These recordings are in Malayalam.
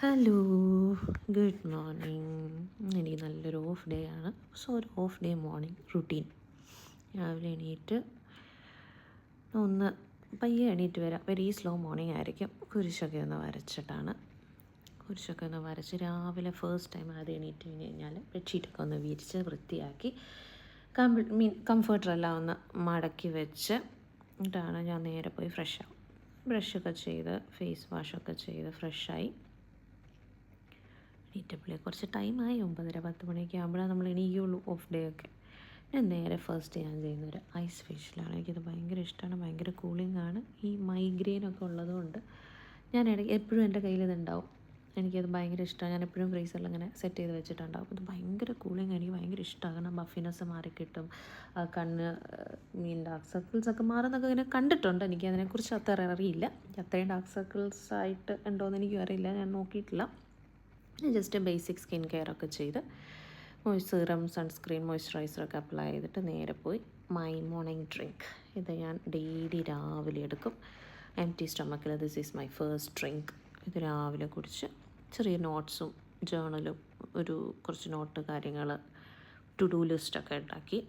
Hello, good morning. എനിക്ക് നല്ലൊരു ഓഫ് ഡേ ആണ്. സോ ഒരു ഓഫ് ഡേ മോർണിംഗ് റുട്ടീൻ. രാവിലെ എണീറ്റ് ഒന്ന് പയ്യെ എണീറ്റ് വരാം. വെരി സ്ലോ മോർണിംഗ് ആയിരിക്കും. കുരിശൊക്കെ ഒന്ന് വരച്ച് രാവിലെ ഫസ്റ്റ് ടൈം ആദ്യം എണീറ്റ് കഴിഞ്ഞാൽ ബെഡ്ഷീറ്റൊക്കെ ഒന്ന് വിരിച്ച് വൃത്തിയാക്കി കംഫർട്ടറെല്ലാം ഒന്ന് മടക്കി വെച്ച് എന്നിട്ടാണ് ഞാൻ നേരെ പോയി ഫ്രഷാവും. ബ്രഷൊക്കെ ചെയ്ത് ഫേസ് വാഷൊക്കെ ചെയ്ത് ഫ്രഷായി എണീറ്റപ്പോഴേ കുറച്ച് ടൈമായി. 9:30-10 മണിയൊക്കെ ആകുമ്പോഴാണ് നമ്മൾ എണീക്കുള്ളൂ ഓഫ് ഡേ ഒക്കെ. ഞാൻ നേരെ ഫസ്റ്റ് ഞാൻ ചെയ്യുന്നൊരു ഐസ് ഫേഷ്യലാണ്. എനിക്കത് ഭയങ്കര ഇഷ്ടമാണ്. ഭയങ്കര കൂളിംഗ് ആണ്. ഈ മൈഗ്രെയിനൊക്കെ ഉള്ളതുകൊണ്ട് ഞാൻ എപ്പോഴും എൻ്റെ കയ്യിൽ ഇതുണ്ടാവും. എനിക്കത് ഭയങ്കര ഇഷ്ടമാണ്. ഞാൻ എപ്പോഴും ഫ്രീസറിൽ അങ്ങനെ സെറ്റ് ചെയ്ത് വെച്ചിട്ടുണ്ടാവും. അത് ഭയങ്കര കൂളിംഗ്. എനിക്ക് ഭയങ്കര ഇഷ്ടമാണ്. കാരണം ബഫിനെസ് മാറിക്കിട്ടും. കണ്ണ് ഡാർക്ക് സർക്കിൾസൊക്കെ മാറുന്നൊക്കെ ഇങ്ങനെ കണ്ടിട്ടുണ്ട്. എനിക്ക് അതിനെക്കുറിച്ച് അത്ര അറിയില്ല. അത്രയും ഡാർക്ക് സർക്കിൾസ് ആയിട്ട് ഉണ്ടോയെന്ന് എനിക്കും അറിയില്ല. ഞാൻ നോക്കിയിട്ടില്ല. ജസ്റ്റ് ബേസിക് സ്കിൻ കെയർ ഒക്കെ ചെയ്ത് സീറം, സൺസ്ക്രീൻ, മോയ്സ്ചറൈസറൊക്കെ അപ്ലൈ ചെയ്തിട്ട് നേരെ പോയി മൈ മോർണിംഗ് ഡ്രിങ്ക്. ഇത് ഞാൻ ഡെയിലി രാവിലെ എടുക്കും. എംപ്റ്റി സ്റ്റൊമക്കിൽ this is my first drink. ഇത് രാവിലെ കുടിച്ച് ചെറിയ നോട്ട്സും ജേണലും കുറച്ച് നോട്ട് കാര്യങ്ങൾ ടു ഡു ലിസ്റ്റൊക്കെ ഉണ്ടാക്കി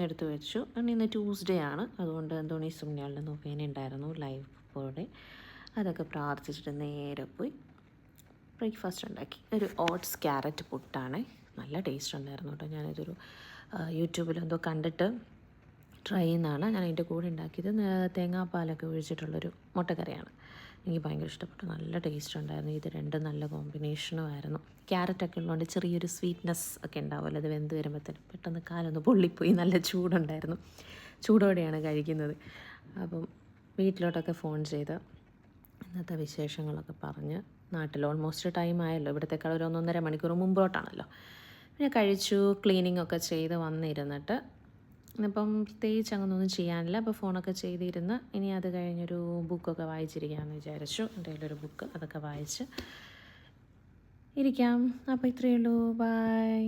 എടുത്തു വെച്ചു. ഇന്ന് ട്യൂസ്ഡേ ആണ്. അതുകൊണ്ട് എന്തോണി സുമ്യാളിനെ നോക്കേനുണ്ടായിരുന്നു ലൈവ് പോലെ. അതൊക്കെ പ്രാർത്ഥിച്ചിട്ട് നേരെ പോയി ബ്രേക്ക്ഫാസ്റ്റ് ഉണ്ടാക്കി. ഒരു ഓട്സ് ക്യാരറ്റ് പുട്ടാണ്. നല്ല ടേസ്റ്റ് ഉണ്ടായിരുന്നു കേട്ടോ. ഞാനിതൊരു യൂട്യൂബിലെന്തോ കണ്ടിട്ട് ട്രൈ ചെയ്യുന്നതാണ്. ഞാൻ അതിൻ്റെ കൂടെ ഉണ്ടാക്കിയത് തേങ്ങാപ്പാലൊക്കെ ഒഴിച്ചിട്ടുള്ളൊരു മുട്ടക്കറിയാണ്. എനിക്ക് ഭയങ്കര ഇഷ്ടപ്പെട്ടു. നല്ല ടേസ്റ്റ് ഉണ്ടായിരുന്നു. ഇത് രണ്ടും നല്ല കോമ്പിനേഷനും ആയിരുന്നു. ക്യാരറ്റൊക്കെ ഉള്ളതുകൊണ്ട് ചെറിയൊരു സ്വീറ്റ്നെസ് ഒക്കെ ഉണ്ടാവുമല്ലോ. അത് വെന്ത് വരുമ്പോഴത്തേനും പെട്ടെന്ന് കാലൊന്ന് പൊള്ളിപ്പോയി. നല്ല ചൂടുണ്ടായിരുന്നു. ചൂടോടെയാണ് കഴിക്കുന്നത്. അപ്പം വീട്ടിലോട്ടൊക്കെ ഫോൺ ചെയ്ത് ഇന്നത്തെ വിശേഷങ്ങളൊക്കെ പറഞ്ഞ് നാട്ടിൽ ഓൾമോസ്റ്റ് ടൈം ആയല്ലോ. ഇവിടത്തേക്കാൾ ഒരു 1.5 മണിക്കൂർ മുമ്പോട്ടാണല്ലോ. പിന്നെ കഴിച്ചു, ക്ലീനിങ് ഒക്കെ ചെയ്ത് വന്നിരുന്നിട്ട് ഇപ്പം പ്രത്യേകിച്ച് അങ്ങനൊന്നും ചെയ്യാനില്ല. അപ്പോൾ ഫോണൊക്കെ ചെയ്തിരുന്ന് ഇനി അത് കഴിഞ്ഞൊരു ബുക്കൊക്കെ വായിച്ചിരിക്കാമെന്ന് വിചാരിച്ചു. എൻ്റെ കയ്യിലൊരു ബുക്ക്, അതൊക്കെ വായിച്ച് ഇരിക്കാം. അപ്പോൾ ഇത്രയേ ഉള്ളൂ. ബൈ.